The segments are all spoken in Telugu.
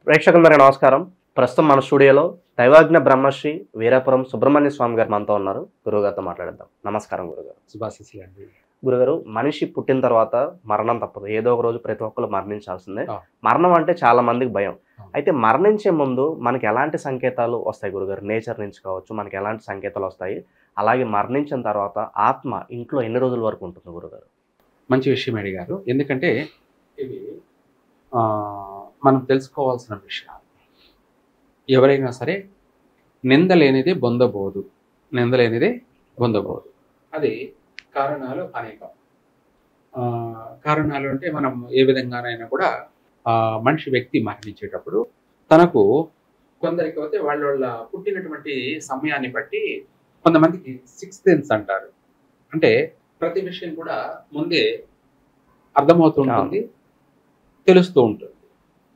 ప్రేక్షకులందరికీ నమస్కారం. ప్రస్తుతం మన స్టూడియోలో దైవాజ్ఞ బ్రహ్మశ్రీ వీరాపురం సుబ్రహ్మణ్య స్వామి గారు మనతో ఉన్నారు. గురువుగారితో మాట్లాడదాం. నమస్కారం గురుగారు. శుభాశీస్సులు అండి. గురుగారు, మనిషి పుట్టిన తర్వాత మరణం తప్పదు. ఏదో ఒక రోజు ప్రతి ఒక్కరు మరణించాల్సిందే. మరణం అంటే చాలా మందికి భయం. అయితే మరణించే ముందు మనకి ఎలాంటి సంకేతాలు వస్తాయి గురుగారు? నేచర్ నుంచి కావచ్చు, మనకి ఎలాంటి సంకేతాలు వస్తాయి? అలాగే మరణించిన తర్వాత ఆత్మ ఇంట్లో ఎన్ని రోజుల వరకు ఉంటుంది గురుగారు? మంచి విషయం అడిగారు. ఎందుకంటే ఇవి మనం తెలుసుకోవాల్సిన విషయాలు. ఎవరైనా సరే నిందలేనిదే బొందబోదు, నిందలేనిదే బొందబోదు. అది కారణాలు అనేకం. కారణాలు అంటే మనం ఏ విధంగానైనా కూడా మనిషి వ్యక్తి మరణించేటప్పుడు తనకు కొందరికి అయితే వాళ్ళ పుట్టినటువంటి సమయాన్ని బట్టి కొంతమందికి సిక్స్త్ సెన్స్ అంటారు. అంటే ప్రతి విషయం కూడా ముందే అర్థమవుతూ ఉంటుంది, తెలుస్తూ ఉంటుంది.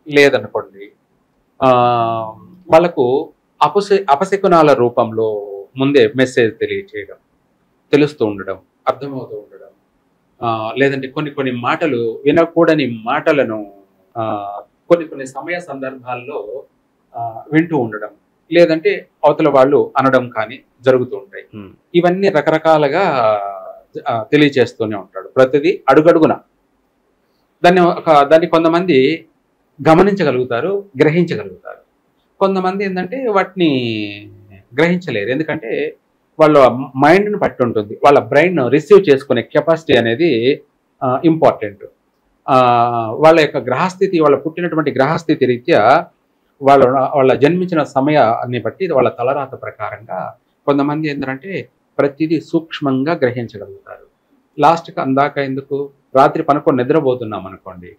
లేదనుకోండి వాళ్ళకు అపశకునాల రూపంలో ముందే మెసేజ్ తెలియచేయడం, తెలుస్తూ ఉండడం, అర్థమవుతూ ఉండడం, లేదంటే కొన్ని మాటలు వినకూడని మాటలను కొన్ని సమయ సందర్భాల్లో వింటూ ఉండడం, లేదంటే అవతల వాళ్ళు అనడం కానీ జరుగుతూ ఉంటాయి. ఇవన్నీ రకరకాలుగా తెలియచేస్తూనే ఉంటాడు ప్రతిదీ అడుగడుగున. దాన్ని కొంతమంది గమనించగలుగుతారు, గ్రహించగలుగుతారు. కొంతమంది ఏంటంటే వాటిని గ్రహించలేరు. ఎందుకంటే వాళ్ళ మైండ్ని బట్టి ఉంటుంది. వాళ్ళ బ్రెయిన్ రిసీవ్ చేసుకునే కెపాసిటీ అనేది ఇంపార్టెంట్. వాళ్ళ యొక్క గ్రహస్థితి, వాళ్ళ పుట్టినటువంటి గ్రహస్థితి రీత్యా వాళ్ళ జన్మించిన సమయాన్ని బట్టి వాళ్ళ తలరాత ప్రకారంగా కొంతమంది ఏంటంటే ప్రతిదీ సూక్ష్మంగా గ్రహించగలుగుతారు. లాస్ట్కి అందాక ఎందుకు, రాత్రి పనుకొని నిద్రపోతున్నాం అనుకోండి,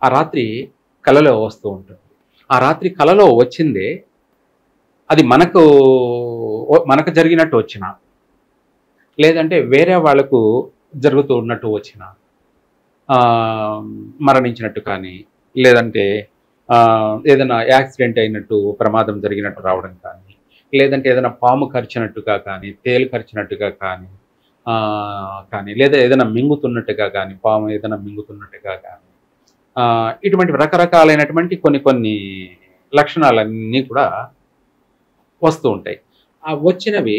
ఆ రాత్రి కలలో వస్తూ ఉంటుంది. ఆ రాత్రి కలలో వచ్చిందే అది మనకు జరిగినట్టు వచ్చినా, లేదంటే వేరే వాళ్ళకు జరుగుతూ ఉన్నట్టు వచ్చినా, మరణించినట్టు కానీ, లేదంటే ఏదైనా యాక్సిడెంట్ అయినట్టు, ప్రమాదం జరిగినట్టు రావడం కానీ, లేదంటే ఏదైనా పాము కరిచినట్టుగా కానీ, తేలు కరిచినట్టుగా కానీ, లేదా ఏదైనా మింగుతున్నట్టుగా కానీ, పాము ఏదైనా మింగుతున్నట్టుగా కానీ, ఇటువంటి రకరకాలైనటువంటి కొన్ని లక్షణాలన్నీ కూడా వస్తూ ఉంటాయి. ఆ వచ్చినవి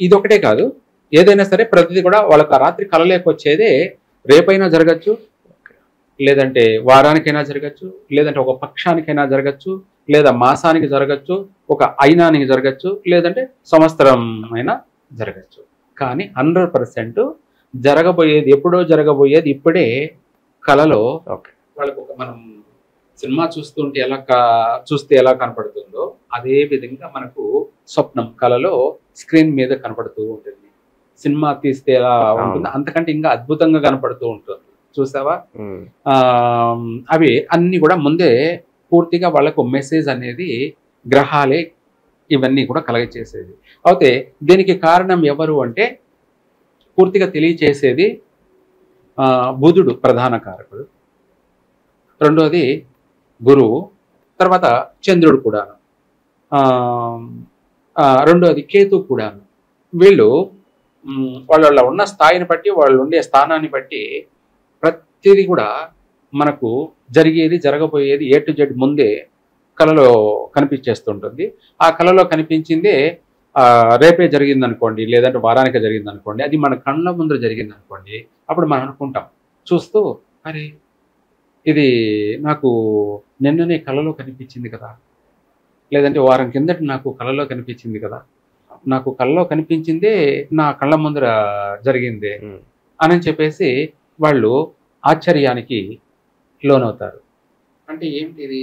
ఇదొకటే కాదు, ఏదైనా సరే ప్రతిదీ కూడా వాళ్ళకి రాత్రి కలలేకి వచ్చేదే రేపైనా జరగచ్చు, లేదంటే వారానికైనా జరగచ్చు, లేదంటే ఒక పక్షానికైనా జరగచ్చు, లేదా మాసానికి జరగచ్చు, ఒక అయినానికి జరగచ్చు, లేదంటే సంవత్సరం అయినా జరగచ్చు. కానీ 100% జరగబోయేది, ఎప్పుడో జరగబోయేది ఇప్పుడే కలలో వాళ్ళకు మనం సినిమా చూస్తుంటే చూస్తే ఎలా కనపడుతుందో అదే విధంగా మనకు స్వప్నం కలలో స్క్రీన్ మీద కనపడుతూ ఉంటుంది. సినిమా తీస్తే ఎలా ఉంటుంది అంతకంటే ఇంకా అద్భుతంగా కనపడుతూ ఉంటుంది. చూసావా? అవి అన్ని కూడా ముందే పూర్తిగా వాళ్ళకు మెసేజ్ అనేది గ్రహాలే ఇవన్నీ కూడా కలగచేసేది. అయితే దీనికి కారణం ఎవరు అంటే పూర్తిగా తెలియచేసేది బుధుడు ప్రధాన కారకుడు, రెండోది గురువు, తర్వాత చంద్రుడు కూడాను, రెండోది కేతు కూడాను. వీళ్ళు వాళ్ళ ఉన్న స్థాయిని బట్టి, వాళ్ళు ఉండే స్థానాన్ని బట్టి ప్రతిదీ కూడా మనకు జరిగేది, జరగబోయేది A to Z ముందే కళలో కనిపించేస్తుంటుంది. ఆ కళలో కనిపించిందే రేపే జరిగింది అనుకోండి, లేదంటే వారానికి జరిగింది అనుకోండి, అది మన కళ్ళ ముందు జరిగింది అనుకోండి, అప్పుడు మనం అనుకుంటాం చూస్తూ, అరే ఇది నాకు నిన్ననే కళలో కనిపించింది కదా, లేదంటే వారం కిందట నాకు కళలో కనిపించింది కదా, నాకు కళలో కనిపించిందే నా కళ్ళ ముందర జరిగిందే అని చెప్పేసి వాళ్ళు ఆశ్చర్యానికి లోనవుతారు. అంటే ఏంటిది,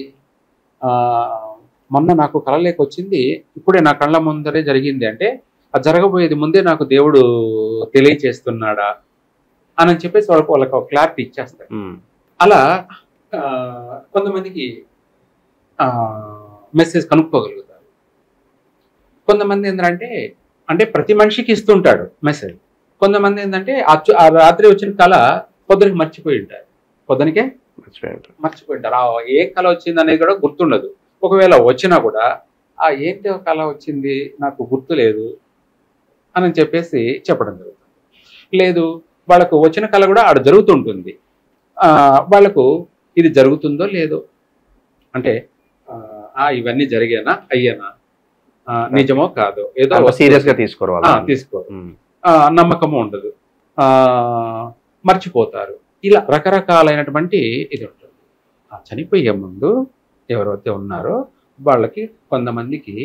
మొన్న నాకు కళలోకి వచ్చింది, ఇప్పుడే నా కళ్ళ ముందరే జరిగింది అంటే అది జరగబోయేది ముందే నాకు దేవుడు తెలియచేస్తున్నాడా అని చెప్పేసి వాళ్ళకి ఒక క్లారిటీ ఇచ్చేస్తారు. అలా కొంతమందికి మెసేజ్ కనుక్కోగలుగుతారు. కొంతమంది ఏంటంటే ప్రతి మనిషికి ఇస్తుంటాడు మెసేజ్. కొంతమంది ఏంటంటే ఆ రాత్రి వచ్చిన కళ పొద్దునకి మర్చిపోయి ఉంటారు, పొద్దునకే మర్చిపోయి ఉంటారు. ఏ కళ వచ్చింది అనేది కూడా గుర్తుండదు. ఒకవేళ వచ్చినా కూడా ఏంటి కళ వచ్చింది నాకు గుర్తు లేదు అని చెప్పేసి చెప్పడం జరుగుతుంది. లేదు, వాళ్ళకు వచ్చిన కళ కూడా ఆడ జరుగుతుంటుంది, వాళ్ళకు ఇది జరుగుతుందో లేదో అంటే ఇవన్నీ జరిగేనా అయ్యేనా, నిజమో కాదో, ఏదో సీరియస్ గా తీసుకోరు తీసుకోరు, నమ్మకము ఉండదు, మర్చిపోతారు. ఇలా రకరకాలైనటువంటి ఇది ఉంటుంది. చనిపోయే ముందు ఎవరైతే ఉన్నారో వాళ్ళకి కొంతమందికి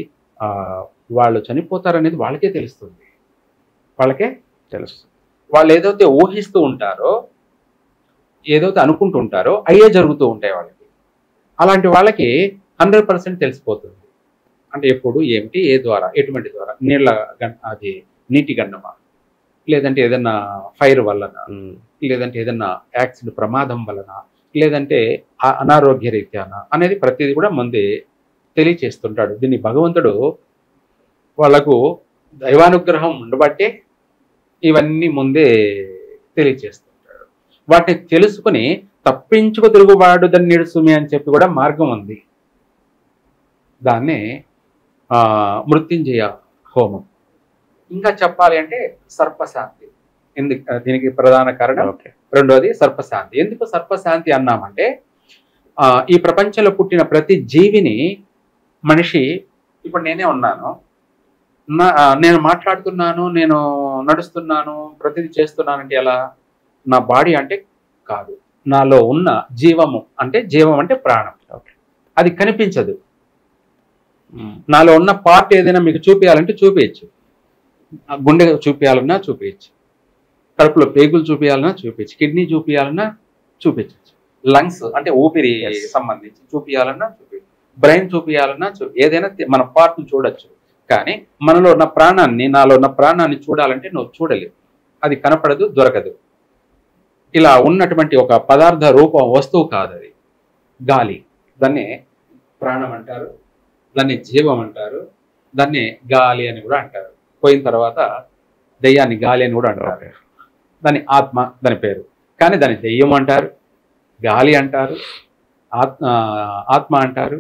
వాళ్ళు చనిపోతారనేది వాళ్ళకే తెలుస్తుంది. వాళ్ళకే తెలుస్తుంది. వాళ్ళు ఏదైతే ఊహిస్తూ ఉంటారో, ఏదైతే అనుకుంటూ ఉంటారో అయ్యే జరుగుతూ ఉంటాయి వాళ్ళకి. అలాంటి వాళ్ళకి 100% తెలిసిపోతుంది. అంటే ఎప్పుడు ఏమిటి, ఏ ద్వారా, ఎటువంటి ద్వారా, అది నీటి గండమా, లేదంటే ఏదన్నా ఫైర్ వలన, లేదంటే ఏదన్నా యాక్సిడెంట్ ప్రమాదం వలన, లేదంటే అనారోగ్య రీత్యానా అనేది ప్రతిదీ కూడా ముందే తెలియచేస్తుంటాడు. దీన్ని భగవంతుడు వాళ్ళకు దైవానుగ్రహం ఉండబట్టే ఇవన్నీ ముందే తెలియచేస్తుంటాడు. వాటిని తెలుసుకుని తప్పించుకు తిరుగుబాటు దాన్ని నిడుసుమి అని చెప్పి కూడా మార్గం ఉంది. దాన్నే మృత్యుంజయ హోమం. ఇంకా చెప్పాలి అంటే సర్పశాంతి. ఎందుకు దీనికి ప్రధాన కారణం? రెండోది సర్పశాంతి. ఎందుకు సర్పశాంతి అన్నామంటే ఈ ప్రపంచంలో పుట్టిన ప్రతి జీవిని మనిషి, ఇప్పుడు నేనే ఉన్నాను, నేను మాట్లాడుతున్నాను, నేను నడుస్తున్నాను, ప్రతిదీ చేస్తున్నానంటే ఎలా? నా బాడీ అంటే కాదు, నాలో ఉన్న జీవము అంటే, జీవం అంటే ప్రాణం, అది కనిపించదు. నాలో ఉన్న పార్ట్ ఏదైనా మీకు చూపించాలంటే చూపించచ్చు, గుండె చూపించాలన్నా చూపించచ్చు, కడుపులో పేగులు చూపించాలన్నా చూపించచ్చు, కిడ్నీ చూపించాలన్నా చూపించచ్చు, లంగ్స్ అంటే ఊపిరి సంబంధించి చూపించాలన్నా చూపించచ్చు, బ్రెయిన్ చూపించాలన్నా ఏదైనా మన పార్ట్ని చూడొచ్చు. కానీ మనలో ఉన్న ప్రాణాన్ని, నాలో ఉన్న ప్రాణాన్ని చూడాలంటే నువ్వు చూడలేవు, అది కనపడదు, దొరకదు. ఇలా ఉన్నటువంటి ఒక పదార్థ రూపం వస్తువు కాదు అది, గాలి. దాన్ని ప్రాణం అంటారు, దాన్ని జీవం అంటారు, దాన్ని గాలి అని కూడా అంటారు. పోయిన తర్వాత దెయ్యాన్ని గాలి అని కూడా అంటారు. దాని ఆత్మ, దాని పేరు. కానీ దాన్ని దెయ్యం అంటారు, గాలి అంటారు, ఆత్మ అంటారు,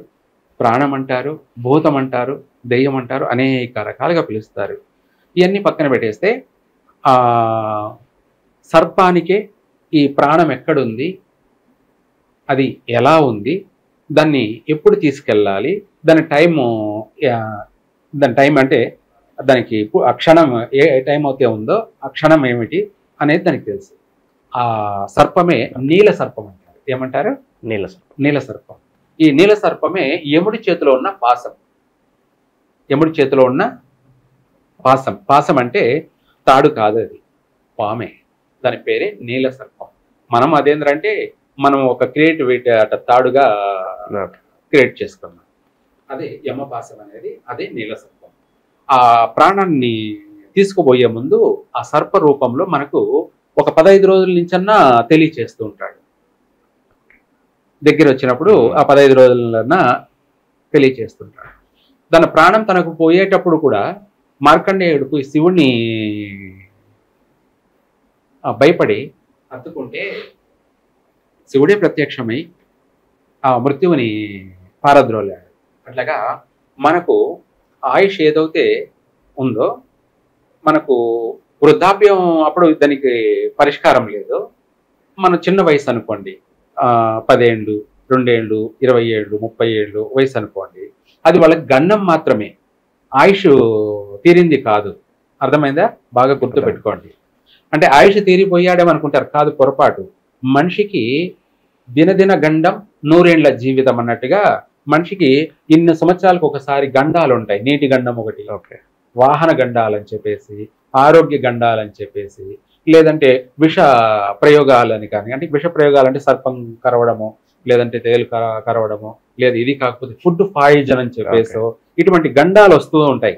ప్రాణం అంటారు, భూతం అంటారు, దెయ్యం అంటారు, అనేక రకాలుగా పిలుస్తారు. ఇవన్నీ పక్కన పెట్టేస్తే సర్పానికే ఈ ప్రాణం ఎక్కడుంది, అది ఎలా ఉంది, దాన్ని ఎప్పుడు తీసుకెళ్ళాలి, దాని టైం అంటే దానికి ఆ క్షణం ఏ టైం అయితే ఉందో ఆ క్షణం ఏమిటి అనేది దానికి తెలుసు. ఆ సర్పమే నీల సర్పం అంటారు. ఏమంటారు? నీల సర్పం. ఈ నీల సర్పమే యముడి చేతిలో ఉన్న పాసం. యముడి చేతిలో ఉన్న పాసం. పాసం అంటే తాడు కాదు, అది పామే. దాని పేరే నీల సర్పం. మనం అదేంటంటే మనం ఒక క్రియేటివిటీ తాడుగా క్రియేట్ చేసుకున్నాం. అదే యమపాసం అనేది, అదే నీల సర్పం. ఆ ప్రాణాన్ని తీసుకుపోయే ముందు ఆ సర్ప రూపంలో మనకు ఒక 15 రోజుల నుంచన్నా తెలియచేస్తూ ఉంటాడు. దగ్గర వచ్చినప్పుడు ఆ 15 రోజులన్నా తెలియచేస్తుంటాడు. దాని ప్రాణం తనకు పోయేటప్పుడు కూడా మార్కండేయుడు శివుణ్ణి భయపడి హత్తుకుంటే శివుడే ప్రత్యక్షమై ఆ మృత్యువుని పారద్రోలాడు. అట్లాగా మనకు ఆయుష్ ఏదైతే ఉందో, మనకు వృద్ధాప్యం అప్పుడు దానికి పరిష్కారం లేదు. మన చిన్న వయసు అనుకోండి, 10 ఏళ్ళు, 2 ఏళ్ళు, 20 ఏళ్ళు, 30 ఏళ్ళు వయసు అనుకోండి, అది వాళ్ళకి గండం మాత్రమే, ఆయుష్ తీరింది కాదు. అర్థమైందా? బాగా గుర్తు పెట్టుకోండి. అంటే ఆయుష్ తీరిపోయాడేమనుకుంటారు, కాదు, పొరపాటు. మనిషికి దినదిన గండం 100 ఏళ్ల జీవితం అన్నట్టుగా మనిషికి ఇన్ని సంవత్సరాలకు ఒకసారి గండాలు ఉంటాయి. నీటి గండం ఒకటి, వాహన గండాలని చెప్పేసి, ఆరోగ్య గండాలని చెప్పేసి, లేదంటే విష ప్రయోగాలని కానీ, అంటే విష ప్రయోగాలు అంటే సర్పం కరవడము, లేదంటే తేలు కరవడము, లేదా ఇది కాకపోతే ఫుడ్ పాయిజన్ అని చెప్పేసి ఇటువంటి గండాలు వస్తూ ఉంటాయి.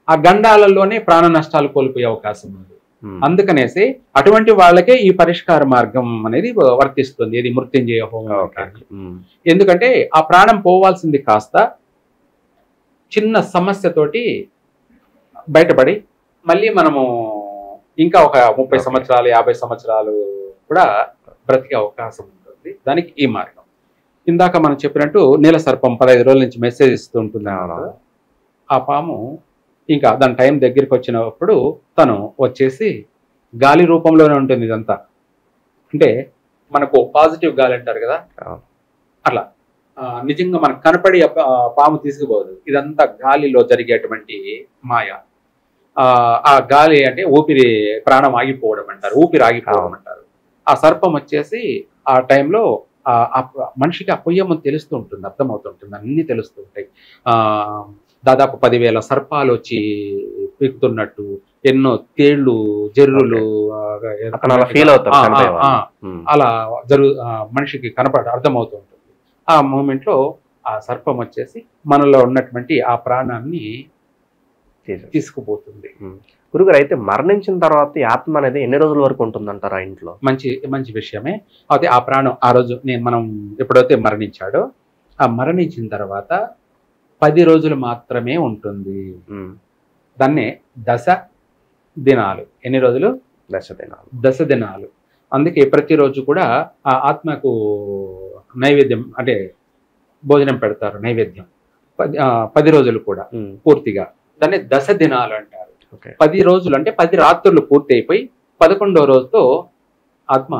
ఆ గండాలలోనే ప్రాణ నష్టాలు కోల్పోయే అవకాశం ఉంది. అందుకనేసి అటువంటి వాళ్ళకే ఈ పరిష్కార మార్గం అనేది వర్తిస్తుంది, ఇది మృత్యుంజయ హోమం. ఎందుకంటే ఆ ప్రాణం పోవాల్సింది కాస్త చిన్న సమస్యతోటి బయటపడి మళ్ళీ మనము ఇంకా ఒక 30 సంవత్సరాలు 50 సంవత్సరాలు కూడా బ్రతికే అవకాశం ఉంటుంది. దానికి ఈ మార్గం. ఇందాక మనం చెప్పినట్టు నీల సర్పం 15 రోజుల నుంచి మెసేజ్ ఇస్తూ ఉంటుంది. ఆ పాము ఇంకా దాని టైం దగ్గరికి వచ్చినప్పుడు తను వచ్చేసి గాలి రూపంలోనే ఉంటుంది. ఇదంతా అంటే మనకు పాజిటివ్ గాలి అంటారు కదా, అట్లా నిజంగా మనకు కనపడి పాము తీసుకుపోదు. ఇదంతా గాలిలో జరిగేటువంటి మాయ. ఆ గాలి అంటే ఊపిరి, ప్రాణం ఆగిపోవడం అంటారు, ఊపిరి ఆగిపోవడం అంటారు. ఆ సర్పం వచ్చేసి ఆ టైంలో మనిషికి ఆ పొయ్యమని తెలుస్తూ ఉంటుంది, అర్థమవుతుంటుంది, అన్ని తెలుస్తూ ఉంటాయి. దాదాపు 10,000 సర్పాలు వచ్చి పీకుతున్నట్టు, ఎన్నో తేళ్లు, జర్రులు ఫీల్ అవుతాం, అలా మనిషికి అర్థమవుతూ ఉంటుంది. ఆ మూమెంట్ లో ఆ సర్పం వచ్చేసి మనలో ఉన్నటువంటి ఆ ప్రాణాన్ని తీసుకుపోతుంది. గురుగారు, అయితే మరణించిన తర్వాత ఈ ఆత్మ అనేది ఎన్ని రోజుల వరకు ఉంటుందంటారా ఇంట్లో? మంచి విషయమే. అయితే ఆ ప్రాణం ఆ రోజు మనం ఎప్పుడైతే మరణించాడో, ఆ మరణించిన తర్వాత 10 రోజులు మాత్రమే ఉంటుంది. దాన్నే 10 దినాలు. ఎన్ని రోజులు? 10 దినాలు. 10 దినాలు. అందుకే ప్రతిరోజు కూడా ఆ ఆత్మకు నైవేద్యం అంటే భోజనం పెడతారు, నైవేద్యం 10 రోజులు కూడా పూర్తిగా. దాన్ని 10 దినాలు అంటారు. 10 రోజులు అంటే 10 రాత్రులు పూర్తి అయిపోయి 11వ రోజుతో ఆత్మ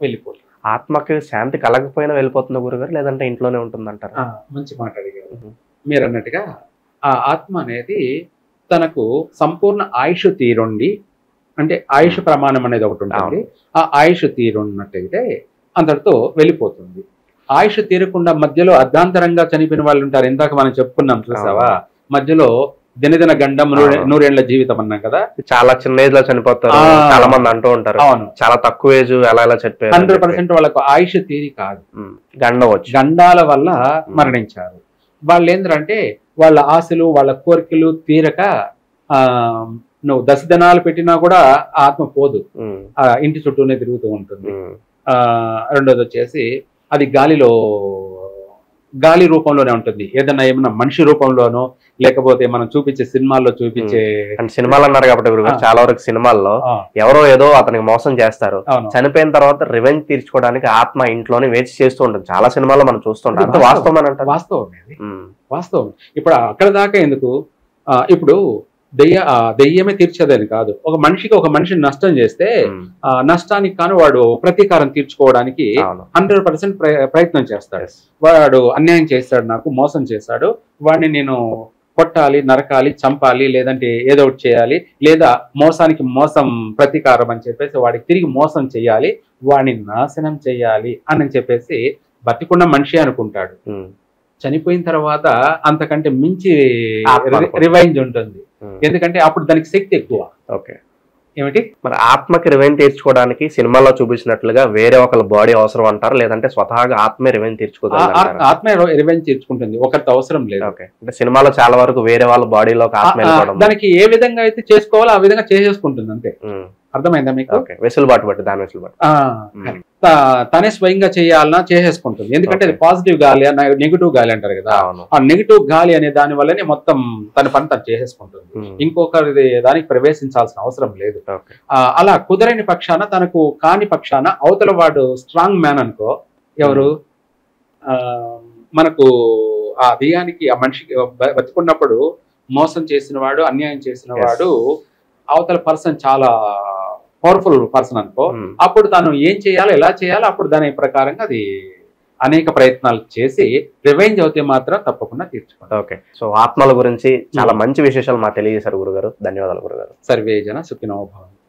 వెళ్ళిపోతుంది. ఆత్మకి శాంతి కలగకపోయినా వెళ్ళిపోతుందా గురుగారు, లేదంటే ఇంట్లోనే ఉంటుందంటారు? మంచి మాట అడిగారు. మీరు అన్నట్టుగా ఆ ఆత్మ అనేది తనకు సంపూర్ణ ఆయుష్ తీరుండి, అంటే ఆయుష్ ప్రమాణం అనేది ఒకటి ఉంటుంది. ఆ ఆయుష్ తీరున్నట్టయితే అంతటితో వెళ్ళిపోతుంది. ఆయుష్ తీరకుండా మధ్యలో అర్ధాంతరంగా చనిపోయిన వాళ్ళు ఉంటారు. ఇందాక మనం చెప్పుకున్నాం, చూసావా? మధ్యలో దినదిన గండం 100 ఏళ్ల జీవితం అన్నాం కదా. చాలా చిన్న ఏజ్ లో చనిపోతారు, చాలా మంది అంటూ ఉంటారు. అవును, చాలా తక్కువ ఏజ్ ఎలా చెప్పారు. 100% వాళ్ళకు ఆయుష్ తీరి కాదు, గండాల వల్ల మరణించారు. వాళ్ళు ఏంటంటే వాళ్ళ ఆశలు, వాళ్ళ కోరికలు తీరక నువ్వు 10 దినాలు పెట్టినా కూడా ఆత్మ పోదు, ఆ ఇంటి చుట్టూనే తిరుగుతూ ఉంటుంది. రెండోది వచ్చేసి అది గాలి రూపంలోనే ఉంటుంది. ఏమన్నా మనిషి రూపంలోనో, లేకపోతే మనం చూపించే సినిమాల్లో చూపించే, సినిమాలు అన్నారు కాబట్టి చాలా వరకు సినిమాల్లో ఎవరో ఏదో అతనికి మోసం చేస్తారు, చనిపోయిన తర్వాత రివెంజ్ తీర్చుకోవడానికి ఆత్మ ఇంట్లోనే వేచి చేస్తూ ఉంటుంది. చాలా సినిమాల్లో మనం చూస్తుంటాం. వాస్తవం. ఇప్పుడు అక్కడ దాకా ఎందుకు, ఇప్పుడు దెయ్యమే తీర్చేదని కాదు. ఒక మనిషిని నష్టం చేస్తే నష్టానికి కాను వాడు ప్రతీకారం తీర్చుకోవడానికి 100% ప్రయత్నం చేస్తాడు. వాడు అన్యాయం చేస్తాడు, నాకు మోసం చేశాడు, వాడిని నేను కొట్టాలి, నరకాలి, చంపాలి, లేదంటే ఏదో ఒకటి చేయాలి, లేదా మోసానికి మోసం ప్రతీకారం అని చెప్పేసి వాడికి తిరిగి మోసం చేయాలి, వాడిని నాశనం చేయాలి అని చెప్పేసి బతికున్న మనిషి అనుకుంటాడు. చనిపోయిన తర్వాత అంతకంటే మించి రివెంజ్ ఉంటుంది. ఎందుకంటే అప్పుడు దానికి శక్తి ఎక్కువ. ఓకే, ఏమిటి మరి ఆత్మకి రివెంజ్ తీర్చుకోవడానికి సినిమాలో చూపించినట్లుగా వేరే ఒకళ్ళ బాడీ అవసరం అంటారు, లేదంటే స్వతహాగా ఆత్మే రివెంజ్ తీర్చుకోగలరు? ఆత్మే రివెంజ్ తీర్చుకుంటుంది, ఒకరితో అవసరం లేదు. ఓకే, అంటే సినిమాలో చాలా వరకు వేరే వాళ్ళ బాడీలోకి ఆత్మ దానికి ఏ విధంగా అయితే చేసుకోవాలో ఆ విధంగా చేసేసుకుంటుంది అంతే. అర్థమైందా మీకు? వెసులుబాటు బట్టి, దాని వెసులుబాటు తనే స్వయంగా చేయాలన్నా చేసేసుకుంటుంది. ఎందుకంటే అది పాజిటివ్ గాలి, నెగిటివ్ గాలి అంటారు కదా. ఆ నెగిటివ్ గాలి అనే దాని వల్లనే మొత్తం తన పని తను చేసేసుకుంటుంది. ఇంకొకరి దానికి ప్రవేశించాల్సిన అవసరం లేదు. అలా కుదరని పక్షాన, తనకు కాని పక్షాన అవతల వాడు స్ట్రాంగ్ మ్యాన్ అనుకో, ఎవరు మనకు ఆ దెయ్యానికి, ఆ మనిషికి బతికున్నప్పుడు మోసం చేసిన వాడు, అన్యాయం చేసిన వాడు అవతల పర్సన్ చాలా పవర్ఫుల్ పర్సన్ అనుకో, అప్పుడు తను ఏం చేయాలో, ఎలా చేయాలో అప్పుడు దాని ప్రకారంగా అది అనేక ప్రయత్నాలు చేసి రివెంజ్ అవుతే మాత్రం తప్పకుండా తీర్చుకుంటాం. ఓకే, సో ఆత్మల గురించి చాలా మంచి విశేషాలు మాకు తెలియజేశారు గురుగారు. ధన్యవాదాలు గురుగారు. సర్వే జన సుఖినో భవంతు.